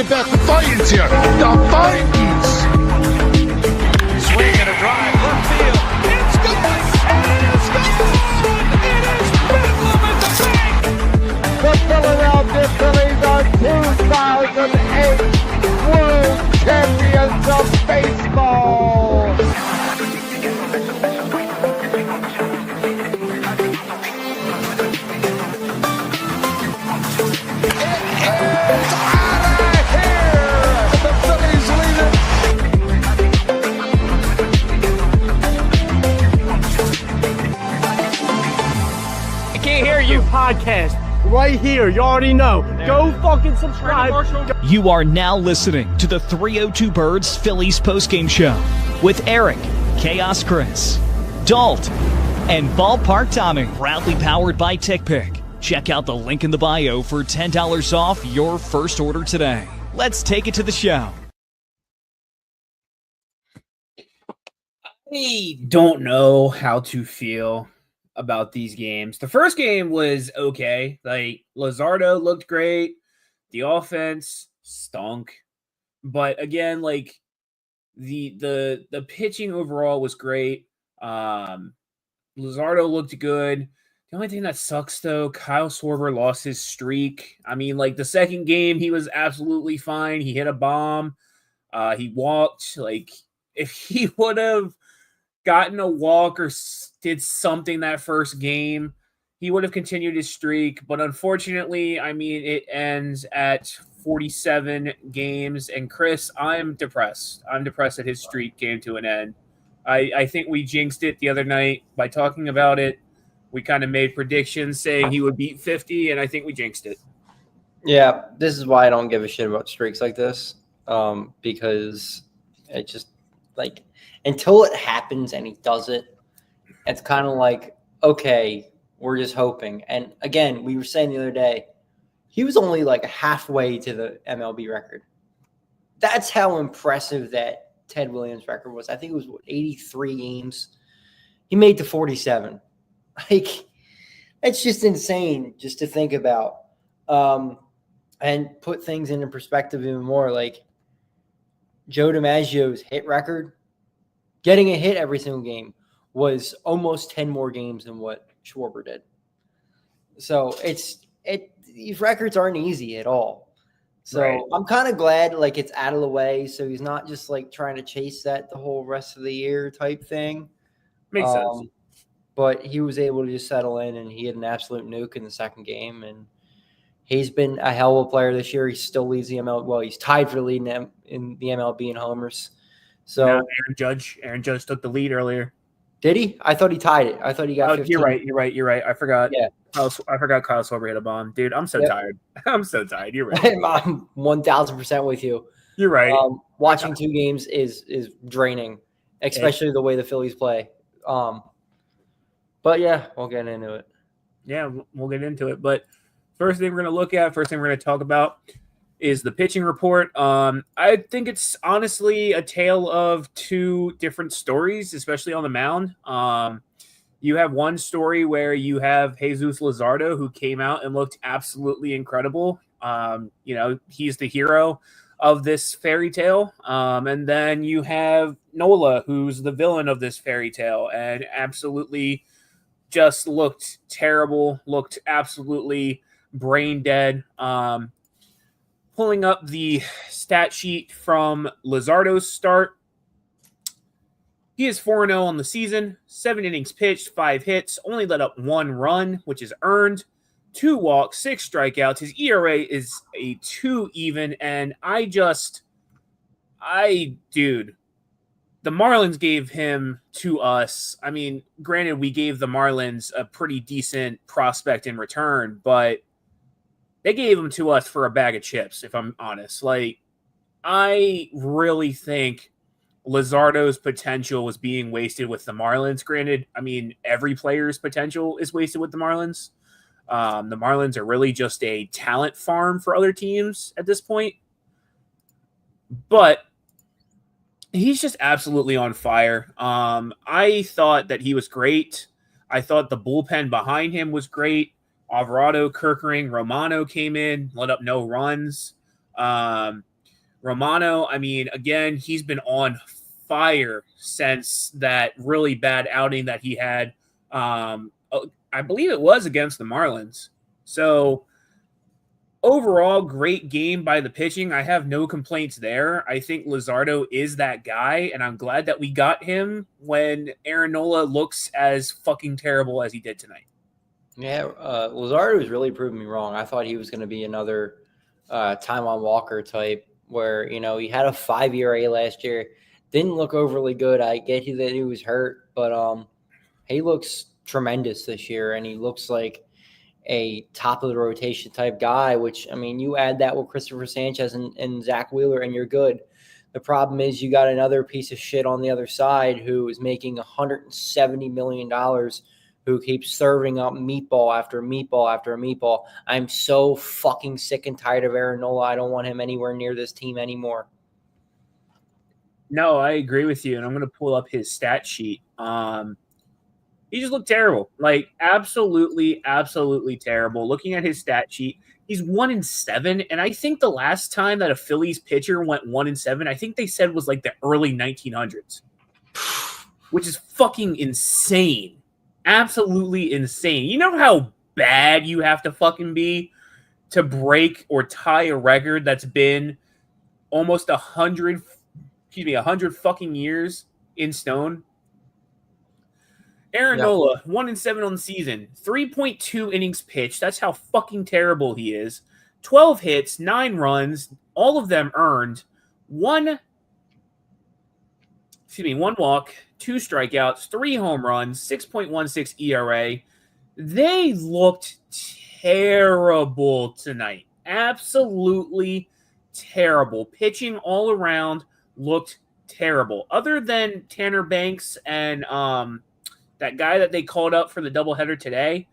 talking about the Titans here. The Titans. Swing and a drive, left field. It's gone. It is gone. It is Bedlam at the bank. The Philadelphia Phillies are 2008 World Champions of Baseball. Podcast right here. You already know. Go fucking subscribe. You are now listening to the 302 Birds Phillies postgame show with Eric, Chaos Chris, Dalt, and Ballpark Tommy. Proudly powered by TickPick. Check out the link in the bio for $10 off your first order today. Let's take it to the show. I don't know how to feel about these games. The first game was okay. Like, Luzardo looked great. The offense stunk. But again, like, the pitching overall was great. Luzardo looked good. The only thing that sucks, though, Kyle Schwarber lost his streak. I mean, like, the second game, he was absolutely fine. He hit a bomb. He walked. Like, if he would have gotten a walk or did something that first game, he would have continued his streak. But unfortunately, I mean, it ends at 47 games. And Chris, I'm depressed. I'm depressed that his streak came to an end. I think we jinxed it the other night by talking about it. We kind of made predictions saying he would beat 50, and I think we jinxed it. Yeah, this is why I don't give a shit about streaks like this, because it just, like, until it happens and he does it, it's kind of like, okay, we're just hoping. And again, we were saying the other day, he was only like halfway to the MLB record. That's how impressive that Ted Williams record was. I think it was 83 games. He made to 47. Like, it's just insane just to think about, and put things into perspective even more. Like, Joe DiMaggio's hit record, getting a hit every single game, was almost 10 more games than what Schwarber did. So these records aren't easy at all. So right. I'm kind of glad, like, it's out of the way, so he's not just like trying to chase that the whole rest of the year type thing. Makes sense. But he was able to just settle in, and he had an absolute nuke in the second game, and he's been a hell of a player this year. He still leads the MLB. Well, he's tied for leading in the MLB in homers. So Aaron Judge took the lead earlier. Did he? I thought he tied it. I thought he got 15. You're right. I forgot. Yeah. I forgot Kyle Schwarber hit a bomb. Dude, I'm so tired. I'm so tired. You're right. I'm 1,000% with you. You're right. Watching two games is draining, especially the way the Phillies play. But yeah, we'll get into it. Yeah, we'll get into it. But first thing we're going to talk about is the pitching report. I think it's honestly a tale of two different stories, especially on the mound. You have one story where you have Jesús Luzardo, who came out and looked absolutely incredible. He's the hero of this fairy tale. And then you have Nola, who's the villain of this fairy tale, and absolutely just looked terrible, looked absolutely brain dead. Pulling up the stat sheet from Luzardo's start, he is 4-0 on the season, 7 innings pitched, 5 hits, only let up 1 run, which is earned, 2 walks, 6 strikeouts. His ERA is a 2 even, and dude, the Marlins gave him to us. I mean, granted, we gave the Marlins a pretty decent prospect in return, but they gave him to us for a bag of chips, if I'm honest. Like, I really think Luzardo's potential was being wasted with the Marlins. Granted, I mean, every player's potential is wasted with the Marlins. The Marlins are really just a talent farm for other teams at this point. But he's just absolutely on fire. I thought that he was great. I thought the bullpen behind him was great. Alvarado, Kerkering, Romano came in, let up no runs. Romano, I mean, again, he's been on fire since that really bad outing that he had. I believe it was against the Marlins. So overall, great game by the pitching. I have no complaints there. I think Luzardo is that guy, and I'm glad that we got him when Aaron Nola looks as fucking terrible as he did tonight. Yeah, Luzardo was really proving me wrong. I thought he was going to be another Taijuan Walker type where, he had a 5 ERA last year. Didn't look overly good. I get that he was hurt, but he looks tremendous this year, and he looks like a top of the rotation type guy, which, I mean, you add that with Christopher Sanchez and Zach Wheeler, and you're good. The problem is you got another piece of shit on the other side who is making $170 million, who keeps serving up meatball after meatball after meatball. I'm so fucking sick and tired of Aaron Nola. I don't want him anywhere near this team anymore. No, I agree with you, and I'm going to pull up his stat sheet. He just looked terrible, like absolutely, absolutely terrible. Looking at his stat sheet, he's 1-7, and I think the last time that a Phillies pitcher went 1-7, I think they said was like the early 1900s, which is fucking insane, absolutely insane. You know how bad you have to fucking be to break or tie a record that's been almost 100 fucking years in stone? Aaron Nola, 1-7 on the season, 3.2 innings pitched. That's how fucking terrible he is. 12 hits, 9 runs, all of them earned. One walk, 2 strikeouts, 3 home runs, 6.16 ERA. They looked terrible tonight. Absolutely terrible. Pitching all around looked terrible. Other than Tanner Banks and that guy that they called up for the doubleheader today,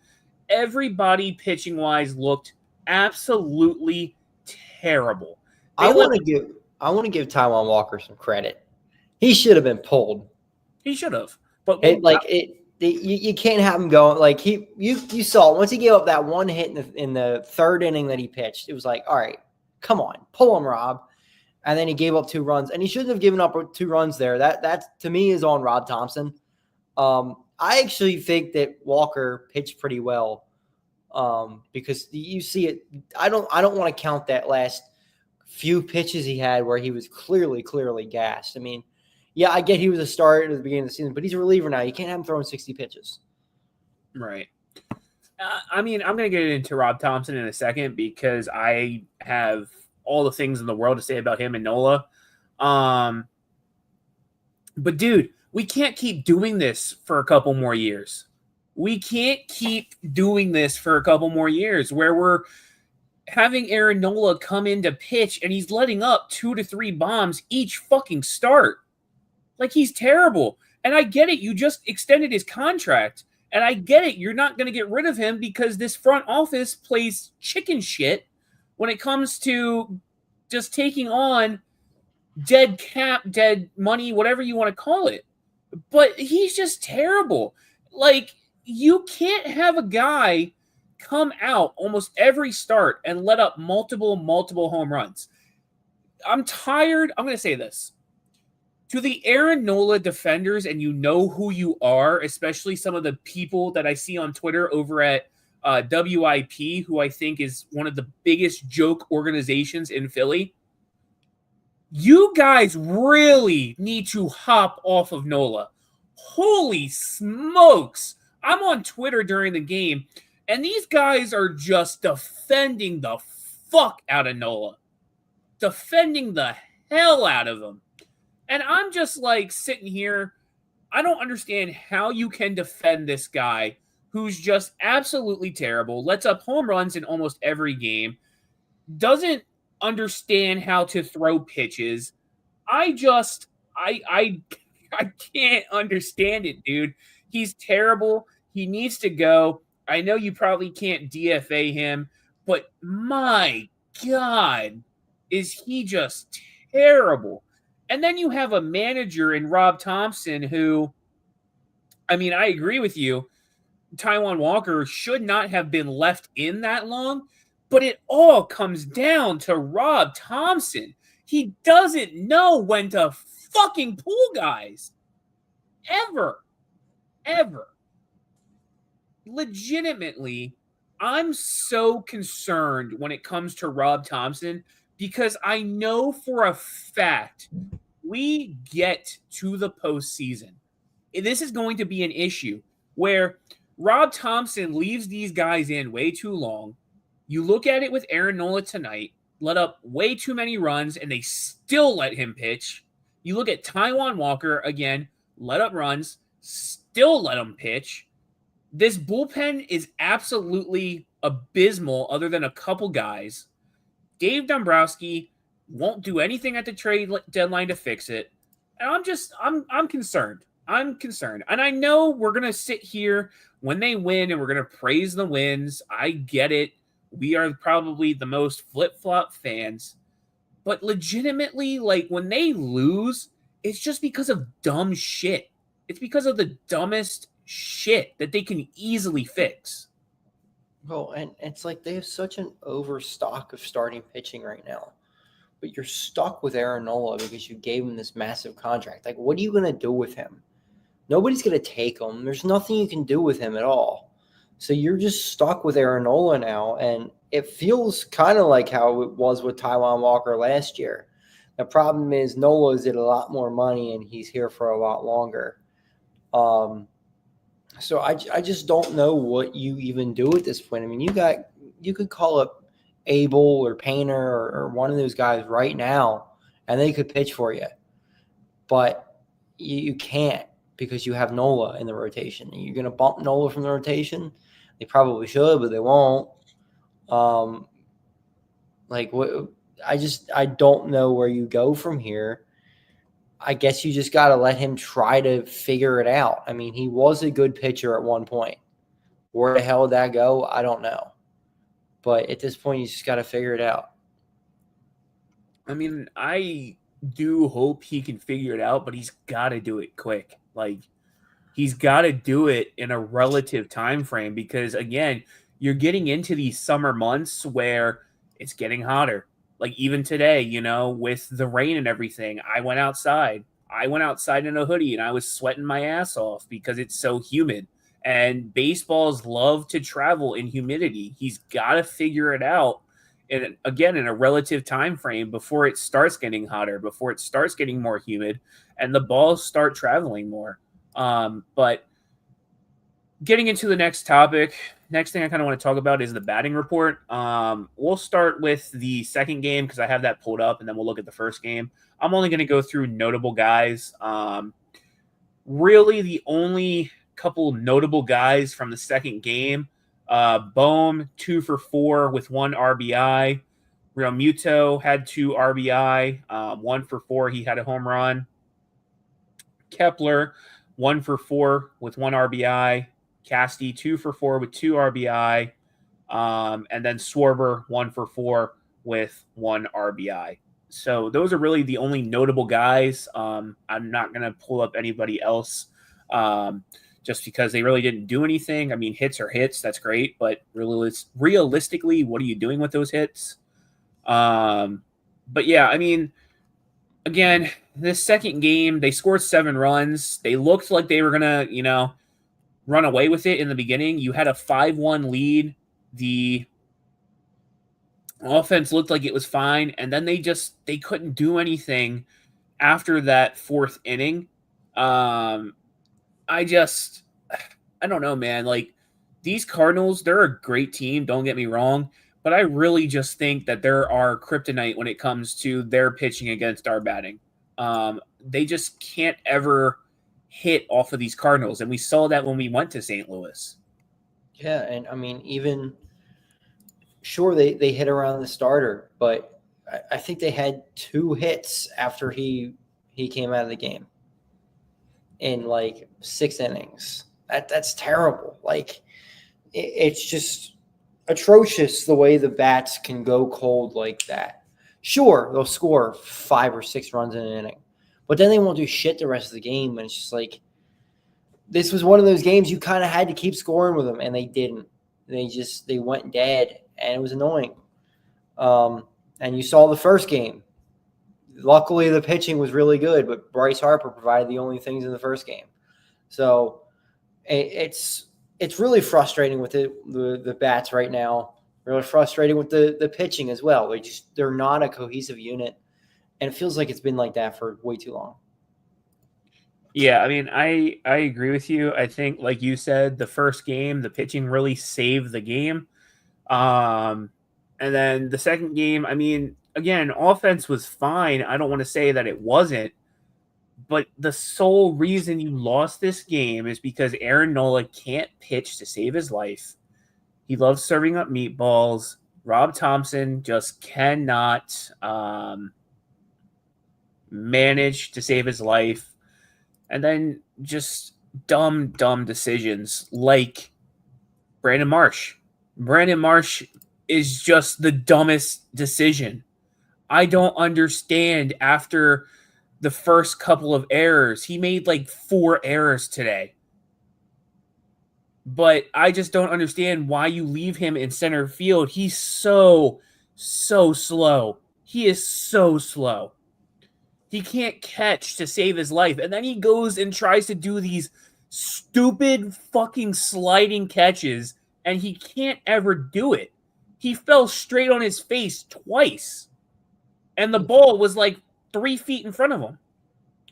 everybody pitching-wise looked absolutely terrible. I want to give Taijuan Walker some credit. He should have been pulled. He should have, but you can't have him going like you saw once he gave up that one hit in the third inning that he pitched. It was like, all right, come on, pull him, Rob. And then he gave up 2 runs, and he shouldn't have given up 2 runs there. That to me is on Rob Thompson. I actually think that Walker pitched pretty well because you see it. I don't want to count that last few pitches he had where he was clearly gassed. I mean, yeah, I get he was a starter at the beginning of the season, but he's a reliever now. You can't have him throwing 60 pitches. Right. I mean, I'm going to get into Rob Thompson in a second because I have all the things in the world to say about him and Nola. But dude, we can't keep doing this for a couple more years. We can't keep doing this for a couple more years where we're having Aaron Nola come in to pitch and he's letting up 2 to 3 bombs each fucking start. Like, he's terrible. And I get it. You just extended his contract. And I get it. You're not going to get rid of him because this front office plays chicken shit when it comes to just taking on dead cap, dead money, whatever you want to call it. But he's just terrible. Like, you can't have a guy come out almost every start and let up multiple home runs. I'm tired. I'm going to say this. To the Aaron Nola defenders, and you know who you are, especially some of the people that I see on Twitter over at WIP, who I think is one of the biggest joke organizations in Philly. You guys really need to hop off of Nola. Holy smokes. I'm on Twitter during the game, and these guys are just defending the fuck out of Nola. Defending the hell out of him. And I'm just like sitting here. I don't understand how you can defend this guy who's just absolutely terrible, lets up home runs in almost every game, doesn't understand how to throw pitches. I can't understand it, dude. He's terrible. He needs to go. I know you probably can't DFA him, but my God, is he just terrible. And then you have a manager in Rob Thompson who, I mean, I agree with you. Taijuan Walker should not have been left in that long, but it all comes down to Rob Thompson. He doesn't know when to fucking pull guys. Ever. Legitimately, I'm so concerned when it comes to Rob Thompson because I know for a fact we get to the postseason. This is going to be an issue where Rob Thompson leaves these guys in way too long. You look at it with Aaron Nola tonight, let up way too many runs, and they still let him pitch. You look at Taijuan Walker, again, let up runs, still let him pitch. This bullpen is absolutely abysmal other than a couple guys. Dave Dombrowski won't do anything at the trade deadline to fix it. And I'm concerned. I'm concerned. And I know we're going to sit here when they win and we're going to praise the wins. I get it. We are probably the most flip-flop fans. But legitimately, like, when they lose, it's just because of dumb shit. It's because of the dumbest shit that they can easily fix. Well, and it's like they have such an overstock of starting pitching right now. But you're stuck with Aaron Nola because you gave him this massive contract. Like, what are you going to do with him? Nobody's going to take him. There's nothing you can do with him at all. So you're just stuck with Aaron Nola now, and it feels kind of like how it was with Taijuan Walker last year. The problem is Nola's at a lot more money, and he's here for a lot longer. So I just don't know what you even do at this point. I mean, you could call up Abel or Painter or one of those guys right now, and they could pitch for you. But you can't because you have Nola in the rotation. You're going to bump Nola from the rotation? They probably should, but they won't. I don't know where you go from here. I guess you just got to let him try to figure it out. I mean, he was a good pitcher at one point. Where the hell did that go? I don't know. But at this point, you just got to figure it out. I mean, I do hope he can figure it out, but he's got to do it quick. Like, he's got to do it in a relative time frame because, again, you're getting into these summer months where it's getting hotter. Like, even today, you know, with the rain and everything, I went outside in a hoodie and I was sweating my ass off because it's so humid. And baseballs love to travel in humidity. He's got to figure it out. And again, in a relative time frame before it starts getting hotter, before it starts getting more humid, and the balls start traveling more. But getting into the next topic, next thing I kind of want to talk about is the batting report. We'll start with the second game because I have that pulled up, and then we'll look at the first game. I'm only going to go through notable guys. Really, the only couple notable guys from the second game, Bohm, 2 for 4 with 1 RBI. Real Muto had 2 RBI, 1 for 4. He had a home run. Kepler, 1 for 4 with 1 RBI. Casty, 2 for 4 with 2 RBI. And then Schwarber, 1 for 4 with 1 RBI. So those are really the only notable guys. I'm not going to pull up anybody else just because they really didn't do anything. I mean, hits are hits. That's great. But realistically, what are you doing with those hits? But yeah, I mean, again, this second game, they scored 7 runs. They looked like they were going to, run away with it in the beginning. You had a 5-1 lead. The offense looked like it was fine, and then they couldn't do anything after that fourth inning. I don't know, man. Like, these Cardinals, they're a great team, don't get me wrong, but I really just think that there are kryptonite when it comes to their pitching against our batting. They just can't ever hit off of these Cardinals, and we saw that when we went to St. Louis. Yeah, and I mean, even sure they hit around the starter, but I think they had 2 hits after he came out of the game in like 6 innings. That's terrible. Like, it's just atrocious the way the bats can go cold like that. Sure, they'll score 5 or 6 runs in an inning, but then they won't do shit the rest of the game. And it's just like, this was one of those games you kind of had to keep scoring with them, and they didn't. They went dead, and it was annoying. And you saw the first game. luckily the pitching was really good, but Bryce Harper provided the only things in the first game. So it's really frustrating with the bats right now. Really frustrating with the pitching as well. They're not a cohesive unit, and it feels like it's been like that for way too long. Yeah, I mean, I agree with you. I think, like you said, the first game, the pitching really saved the game. And then the second game, I mean, again, offense was fine. I don't want to say that it wasn't. But the sole reason you lost this game is because Aaron Nola can't pitch to save his life. He loves serving up meatballs. Rob Thompson just cannot manage to save his life. And then just dumb decisions like Brandon Marsh. Brandon Marsh is just the dumbest decision. I don't understand after the first couple of errors. He made like 4 errors today. But I just don't understand why you leave him in center field. He's so slow. He is so slow. He can't catch to save his life. And then he goes and tries to do these stupid fucking sliding catches, and he can't ever do it. He fell straight on his face twice. And the ball was like 3 feet in front of him.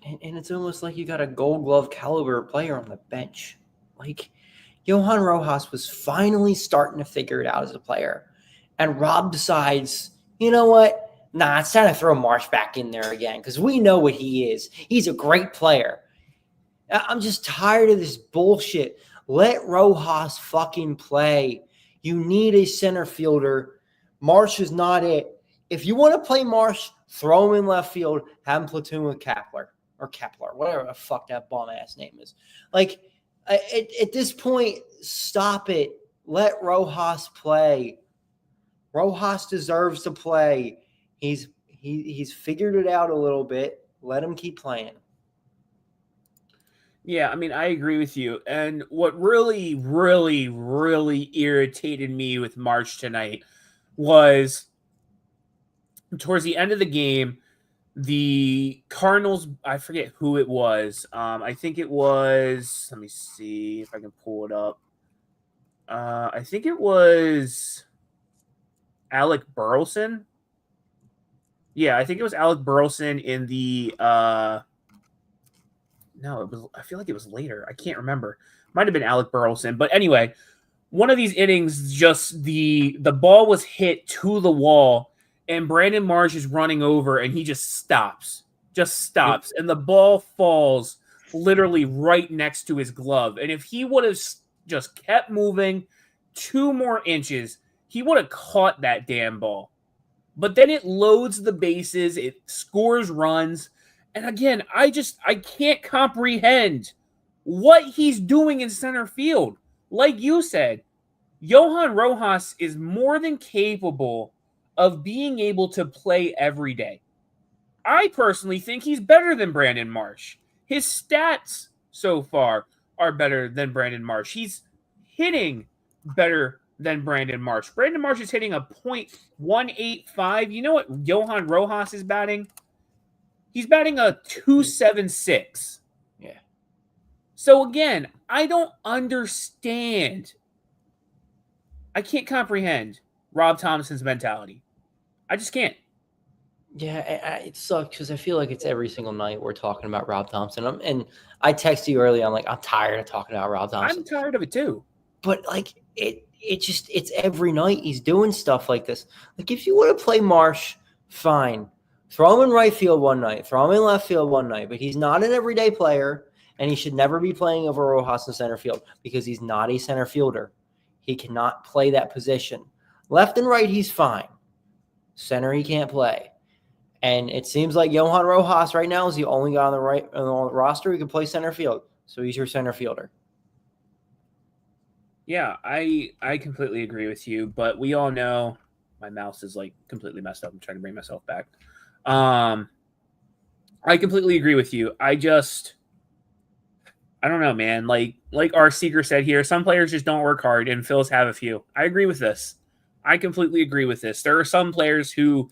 And it's almost like you got a Gold Glove caliber player on the bench. Like, Johan Rojas was finally starting to figure it out as a player. And Rob decides, you know what? Nah, it's time to throw Marsh back in there again because we know what he is. He's a great player. I'm just tired of this bullshit. Let Rojas fucking play. You need a center fielder. Marsh is not it. If you want to play Marsh, throw him in left field, have him platoon with Kepler, whatever the fuck that bum-ass name is. Like, at this point, stop it. Let Rojas play. Rojas deserves to play. He's figured it out a little bit. Let him keep playing. Yeah, I mean, I agree with you. And what really, really, really irritated me with March tonight was towards the end of the game, the Cardinals, I forget who it was. I think it was, let me see if I can pull it up. I think it was Alec Burleson. Yeah, I think it was Alec Burleson in the no, it was, I feel like it was later. I can't remember. Might have been Alec Burleson. But anyway, one of these innings, just the ball was hit to the wall, and Brandon Marsh is running over, and he just stops. And the ball falls literally right next to his glove. And if he would have just kept moving 2 more inches, he would have caught that damn ball. But then it loads the bases, it scores runs. And again, I can't comprehend what he's doing in center field. Like you said, Johan Rojas is more than capable of being able to play every day. I personally think he's better than Brandon Marsh. His stats so far are better than Brandon Marsh. He's hitting better than Brandon Marsh. Brandon Marsh is hitting a .185. You know what Johan Rojas is batting? He's batting a .276. Yeah. So again, I don't understand. I can't comprehend Rob Thompson's mentality. I just can't. Yeah, it sucks because I feel like it's every single night we're talking about Rob Thompson. And I texted you earlier. I'm like, I'm tired of talking about Rob Thompson. I'm tired of it too. But like it's every night he's doing stuff like this. Like if you want to play Marsh, fine. Throw him in right field one night. Throw him in left field one night. But he's not an everyday player, and he should never be playing over Rojas in center field because he's not a center fielder. He cannot play that position. Left and right, he's fine. Center, he can't play. And it seems like Johan Rojas right now is the only guy on the roster who can play center field. So he's your center fielder. Yeah, I completely agree with you, but we all know my mouse is like completely messed up. I'm trying to bring myself back. I completely agree with you. I don't know, man. Like our seeker said here, some players just don't work hard, and Phil's have a few. I agree with this. I completely agree with this. There are some players who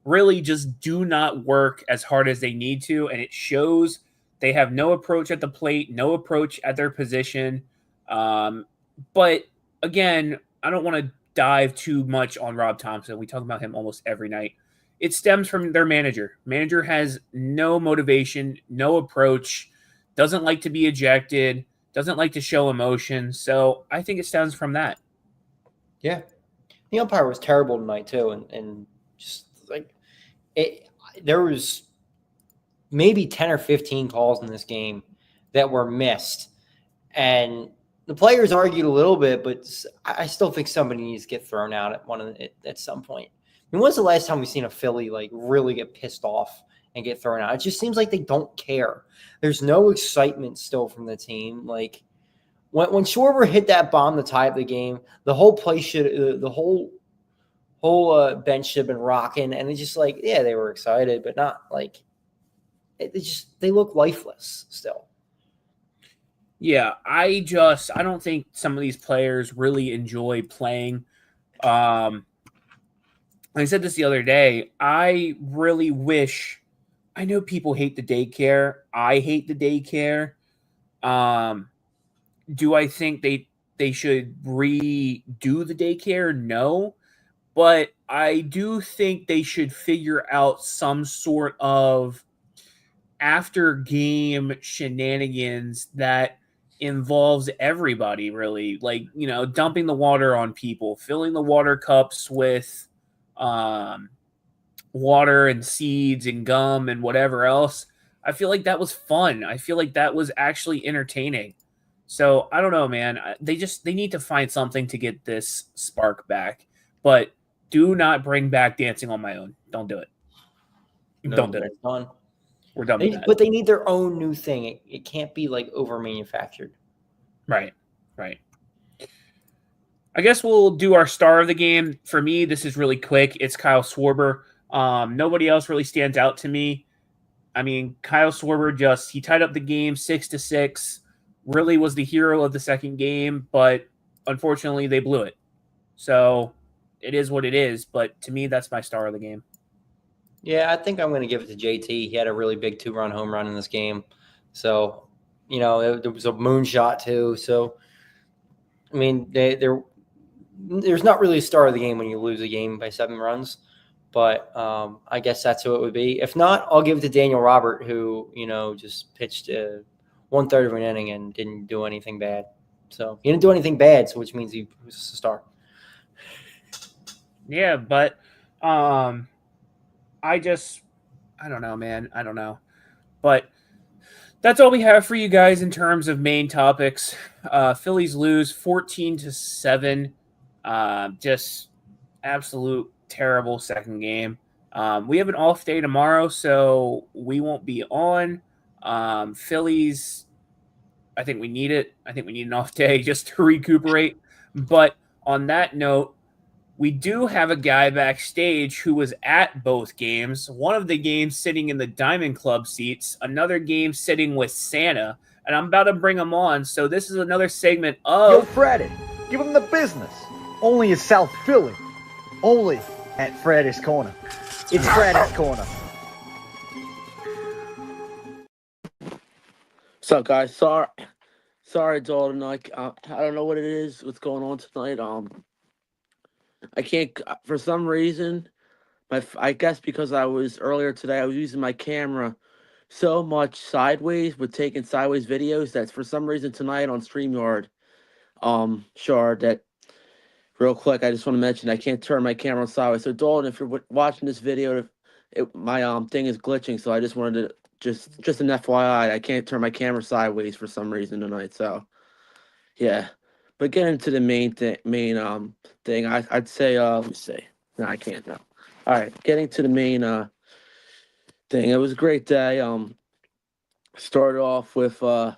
really just do not work as hard as they need to, and it shows. They have no approach at the plate, no approach at their position. But again, I don't want to dive too much on Rob Thompson. We talk about him almost every night. It stems from their manager. Manager has no motivation, no approach, doesn't like to be ejected, doesn't like to show emotion. So I think it stems from that. Yeah. The umpire was terrible tonight too, and just like there was maybe 10 or 15 calls in this game that were missed. And the players argued a little bit, but I still think somebody needs to get thrown out at some point. I mean, when's the last time we've seen a Philly like really get pissed off and get thrown out? It just seems like they don't care. There's no excitement still from the team. Like when Schwarber hit that bomb to tie up the game, the whole place the whole bench should have been rocking. And it's just like, yeah, they were excited, but not like they look lifeless still. Yeah, I don't think some of these players really enjoy playing. I said this the other day. I really wish. I know people hate the daycare. I hate the daycare. Do I think they should redo the daycare? No, but I do think they should figure out some sort of after game shenanigans that involves everybody, really, like, dumping the water on people, filling the water cups with water and seeds and gum and whatever else. I feel like that was fun. I feel like that was actually entertaining. So I don't know, man. They need to find something to get this spark back, but do not bring back Dancing on My Own. Don't do it. No, Don't do it. Done. We're done with that. But they need their own new thing. It can't be like over manufactured. Right. I guess we'll do our star of the game. For me, this is really quick. It's Kyle Schwarber. Nobody else really stands out to me. I mean, Kyle Schwarber he tied up the game 6-6. Really was the hero of the second game, but unfortunately they blew it. So it is what it is. But to me, that's my star of the game. Yeah, I think I'm going to give it to JT. He had a really big 2-run home run in this game. So, there was a moonshot too. So, I mean, there's not really a star of the game when you lose a game by 7 runs. But I guess that's who it would be. If not, I'll give it to Daniel Robert, who, just pitched 1/3 of an inning and didn't do anything bad. So he didn't do anything bad, so which means he was a star. Yeah, but I don't know, man. I don't know. But that's all we have for you guys in terms of main topics. Phillies lose 14-7. Just absolute terrible second game. We have an off day tomorrow, so we won't be on. Phillies, I think we need it. I think we need an off day just to recuperate. But on that note, we do have a guy backstage who was at both games. One of the games sitting in the Diamond Club seats, another game sitting with Santa, and I'm about to bring him on. So this is another segment of... Yo, Freddy, give him the business. Only in South Philly. Only at Freddy's Corner. It's Freddy's Corner. What's up, guys? Sorry, it's all tonight. I don't know what it is. What's going on tonight? I can't, for some reason, I guess because I was earlier today, I was using my camera so much sideways with taking sideways videos that for some reason tonight on StreamYard, that real quick, I just want to mention I can't turn my camera sideways. So Dalton, if you're watching this video, my thing is glitching, so I just wanted to just an FYI, I can't turn my camera sideways for some reason tonight. So yeah. But getting to the main thing, I'd say, let me see. No, I can't. No. All right, getting to the main thing. It was a great day. Started off with the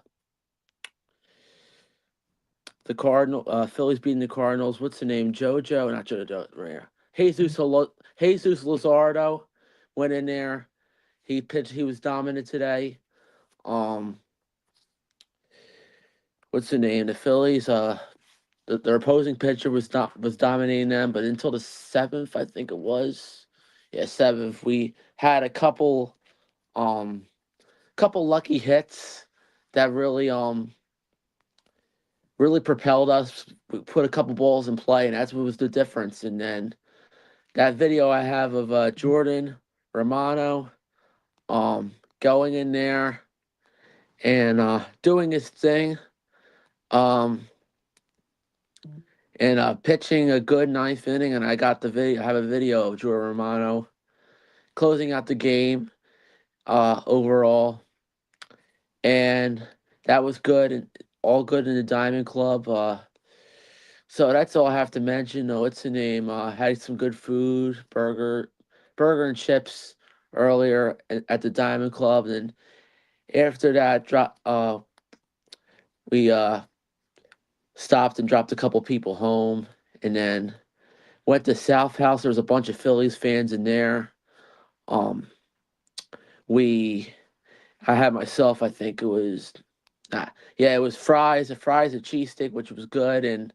Phillies beating the Cardinals. What's the name? Not JoJo. Jesus Luzardo went in there. He pitched. He was dominant today. What's the name? The Phillies. Their opposing pitcher was dominating them, but until the 7th, I think it was, 7th. We had a couple lucky hits that really propelled us. We put a couple balls in play, and that's what was the difference. And then that video I have of Jordan Romano going in there and doing his thing, and pitching a good 9th inning. And I got the video. I have a video of Jordan Romano closing out the game overall, and that was good and all good in the Diamond Club. So that's all I have to mention. What's the name? Had some good food, burger and chips earlier at the Diamond Club. And after that, we stopped and dropped a couple people home, and then went to South House. There was a bunch of Phillies fans in there. I had myself, I think it was, it was fries, a cheesesteak, which was good, and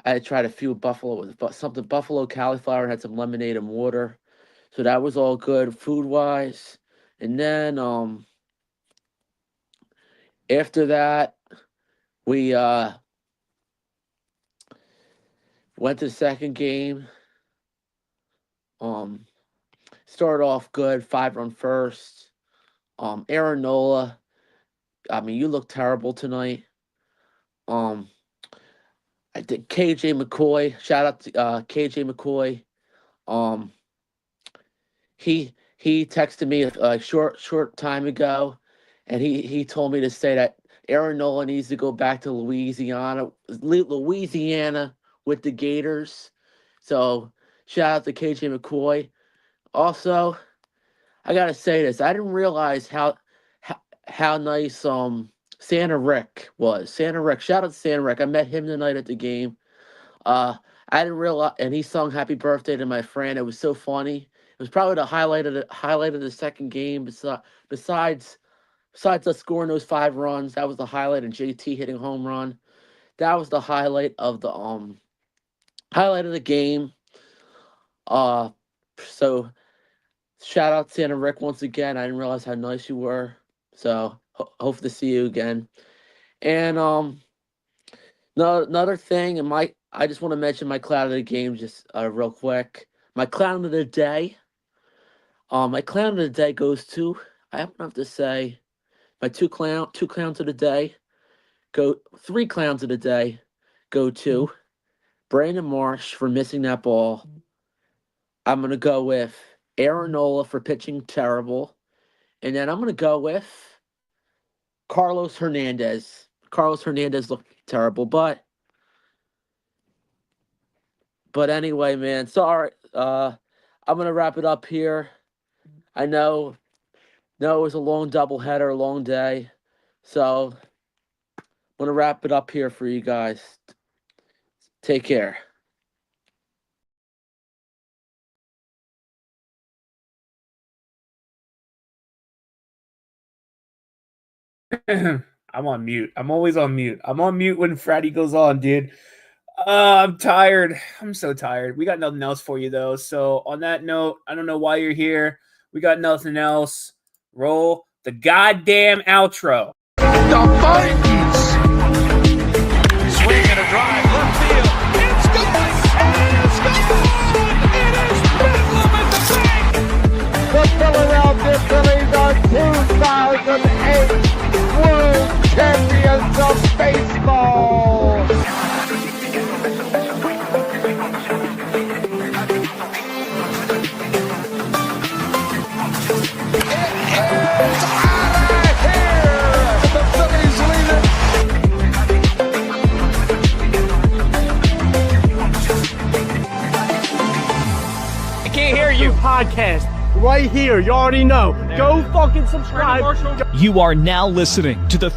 I tried a few buffalo cauliflower, and had some lemonade and water. So that was all good food-wise. And then after that, we went to the second game. Started off good, 5-run first. Aaron Nola, I mean, you look terrible tonight. I did KJ McCoy. Shout out to KJ McCoy. He texted me a short time ago, and he told me to say that Aaron Nola needs to go back to Louisiana with the Gators. So shout out to KJ McCoy. Also, I gotta say this. I didn't realize how nice Santa Rick was. Santa Rick. Shout out to Santa Rick. I met him tonight at the game. I didn't realize, and he sung "Happy Birthday" to my friend. It was so funny. It was probably the highlight of the second game. Besides us scoring those 5 runs, that was the highlight, and JT hitting home run. That was the highlight of the game. So shout out Santa Rick once again. I didn't realize how nice you were. So hope to see you again. And another thing, and I just want to mention my clown of the game just real quick. My clown of the day. My clown of the day goes to, I don't have to say, my two clowns of the day. 3 clowns of the day go to Brandon Marsh for missing that ball. I'm going to go with Aaron Nola for pitching terrible. And then I'm going to go with Carlos Hernandez. Carlos Hernandez looked terrible, but anyway, man, sorry. I'm going to wrap it up here. I know it was a long doubleheader, a long day. So I'm going to wrap it up here for you guys. Take care. I'm on mute. I'm always on mute. I'm on mute when Freddy goes on, dude. I'm tired. I'm so tired. We got nothing else for you, though. So on that note, I don't know why you're here. We got nothing else. Roll the goddamn outro. The Vikings. Swing and a drive, left field. It's gone. It is gone. It is bedlam at the bank. The Philadelphia Phillies are 2008 World Champions of Baseball. Podcast right here. You already know. Go fucking subscribe. You are now listening to the